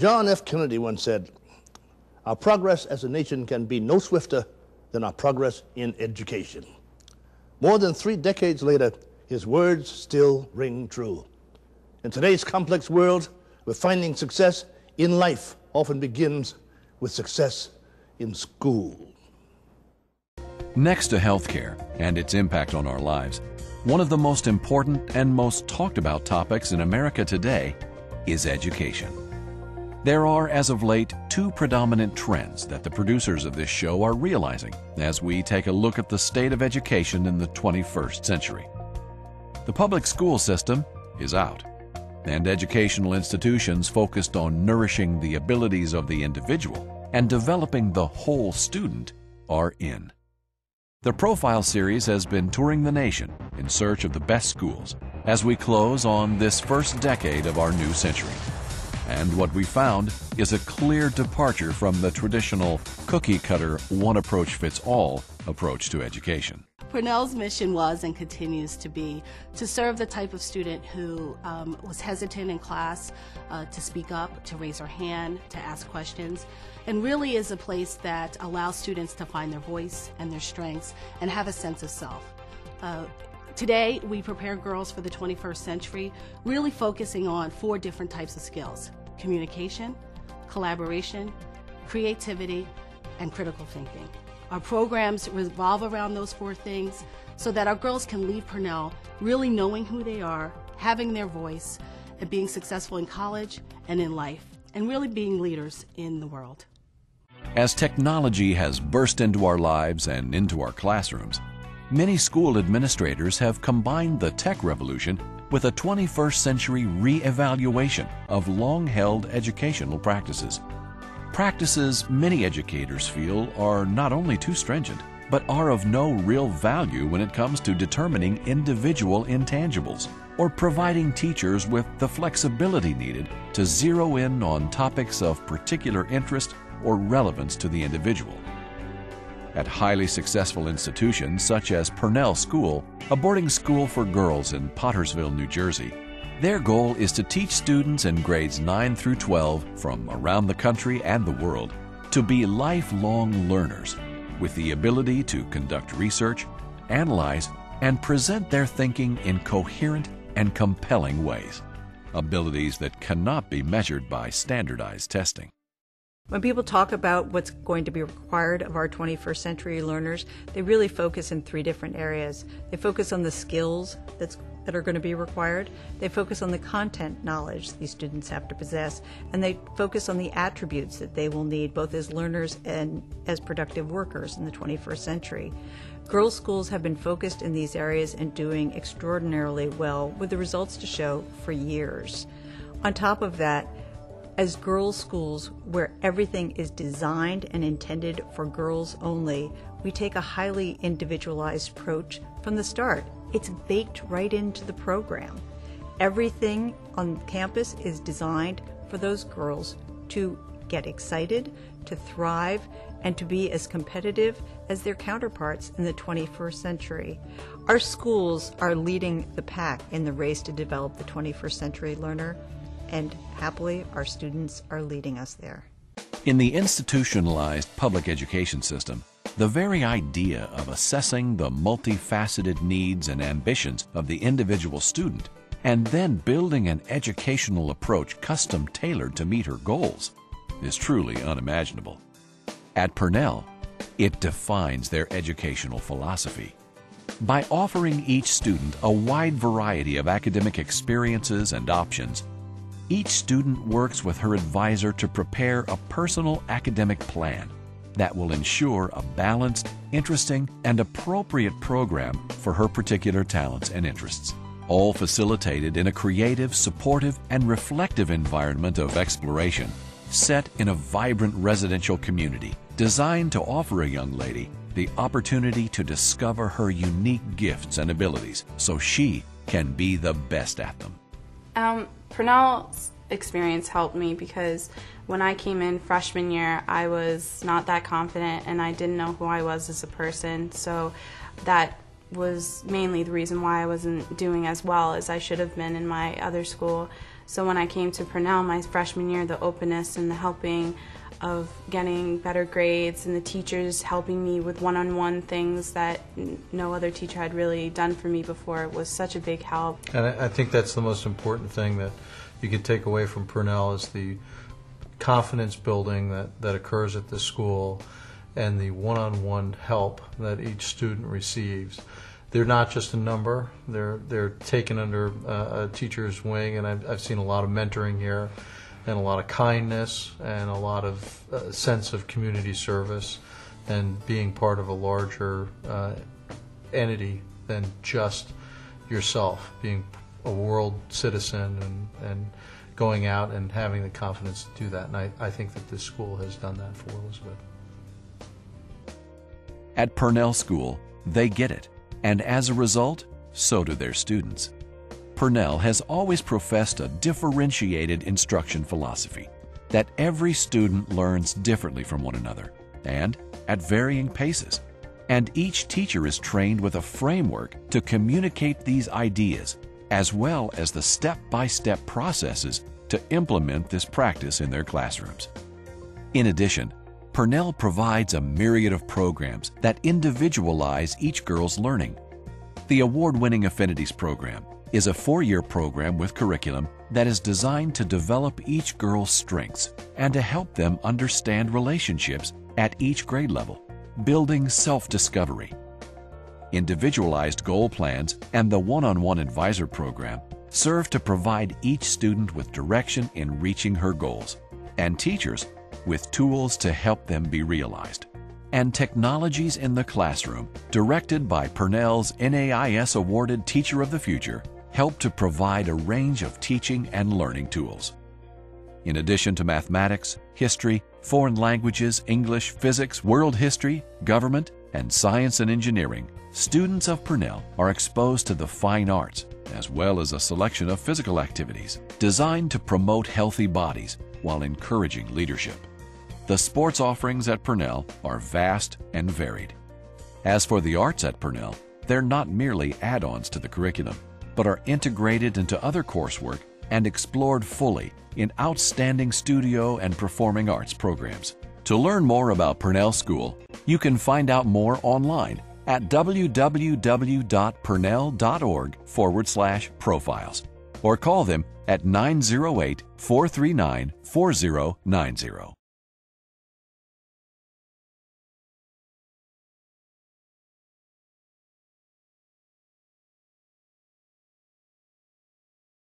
John F. Kennedy once said, "Our progress as a nation can be no swifter than our progress in education." More than 3 decades later, his words still ring true. In today's complex world, where finding success in life often begins with success in school. Next to healthcare and its impact on our lives, one of the most important and most talked about topics in America today is education. There are, as of late, 2 predominant trends that the producers of this show are realizing as we take a look at the state of education in the 21st century. The public school system is out, and educational institutions focused on nourishing the abilities of the individual and developing the whole student are in. The Profile series has been touring the nation in search of the best schools as we close on this first decade of our new century. And what we found is a clear departure from the traditional cookie-cutter, one-approach-fits-all approach to education. Purnell's mission was and continues to be to serve the type of student who was hesitant in class to speak up, to raise her hand, to ask questions, and really is a place that allows students to find their voice and their strengths and have a sense of self. Today, we prepare girls for the 21st century, really focusing on 4 different types of skills: communication, collaboration, creativity, and critical thinking. Our programs revolve around those 4 things so that our girls can leave Purnell really knowing who they are, having their voice, and being successful in college and in life, and really being leaders in the world. As technology has burst into our lives and into our classrooms, many school administrators have combined the tech revolution with a 21st century re-evaluation of long-held educational practices. Practices many educators feel are not only too stringent, but are of no real value when it comes to determining individual intangibles or providing teachers with the flexibility needed to zero in on topics of particular interest or relevance to the individual. At highly successful institutions such as Purnell School, a boarding school for girls in Pottersville, New Jersey, their goal is to teach students in grades 9 through 12 from around the country and the world to be lifelong learners with the ability to conduct research, analyze, and present their thinking in coherent and compelling ways, abilities that cannot be measured by standardized testing. When people talk about what's going to be required of our 21st century learners, they really focus in 3 different areas. They focus on the skills that are going to be required. They focus on the content knowledge these students have to possess, and they focus on the attributes that they will need both as learners and as productive workers in the 21st century. Girls' schools have been focused in these areas and doing extraordinarily well with the results to show for years. On top of that, as girls' schools where everything is designed and intended for girls only, we take a highly individualized approach from the start. It's baked right into the program. Everything on campus is designed for those girls to get excited, to thrive, and to be as competitive as their counterparts in the 21st century. Our schools are leading the pack in the race to develop the 21st century learner, and happily, our students are leading us there. In the institutionalized public education system, the very idea of assessing the multifaceted needs and ambitions of the individual student and then building an educational approach custom-tailored to meet her goals is truly unimaginable. At Purnell, it defines their educational philosophy. By offering each student a wide variety of academic experiences and options, each student works with her advisor to prepare a personal academic plan that will ensure a balanced, interesting, and appropriate program for her particular talents and interests, all facilitated in a creative, supportive, and reflective environment of exploration, set in a vibrant residential community designed to offer a young lady the opportunity to discover her unique gifts and abilities so she can be the best at them. Purnell's experience helped me because when I came in freshman year, I was not that confident and I didn't know who I was as a person, so that was mainly the reason why I wasn't doing as well as I should have been in my other school. So when I came to Purnell my freshman year, the openness and the helping of getting better grades and the teachers helping me with one-on-one things that no other teacher had really done for me before was such a big help. And I think that's the most important thing that you can take away from Purnell is the confidence building that occurs at the school and the one-on-one help that each student receives. They're not just a number, they're taken under a teacher's wing, and I've seen a lot of mentoring here and a lot of kindness and a lot of sense of community service and being part of a larger entity than just yourself, being a world citizen and going out and having the confidence to do that. And I think that this school has done that for Elizabeth. At Purnell School, they get it, and as a result, so do their students. Purnell has always professed a differentiated instruction philosophy, that every student learns differently from one another and at varying paces, and each teacher is trained with a framework to communicate these ideas as well as the step-by-step processes to implement this practice in their classrooms. In addition, Purnell provides a myriad of programs that individualize each girl's learning. The award-winning Affinities program is a 4-year program with curriculum that is designed to develop each girl's strengths and to help them understand relationships at each grade level, building self-discovery. Individualized goal plans and the one-on-one advisor program serve to provide each student with direction in reaching her goals, and teachers with tools to help them be realized. And technologies in the classroom, directed by Purnell's NAIS awarded Teacher of the Future, help to provide a range of teaching and learning tools. In addition to mathematics, history, foreign languages, English, physics, world history, government, and science and engineering, students of Purnell are exposed to the fine arts, as well as a selection of physical activities designed to promote healthy bodies while encouraging leadership. The sports offerings at Purnell are vast and varied. As for the arts at Purnell, they're not merely add-ons to the curriculum, but are integrated into other coursework and explored fully in outstanding studio and performing arts programs. To learn more about Purnell School, you can find out more online at www.purnell.org/profiles or call them at 908-439-4090.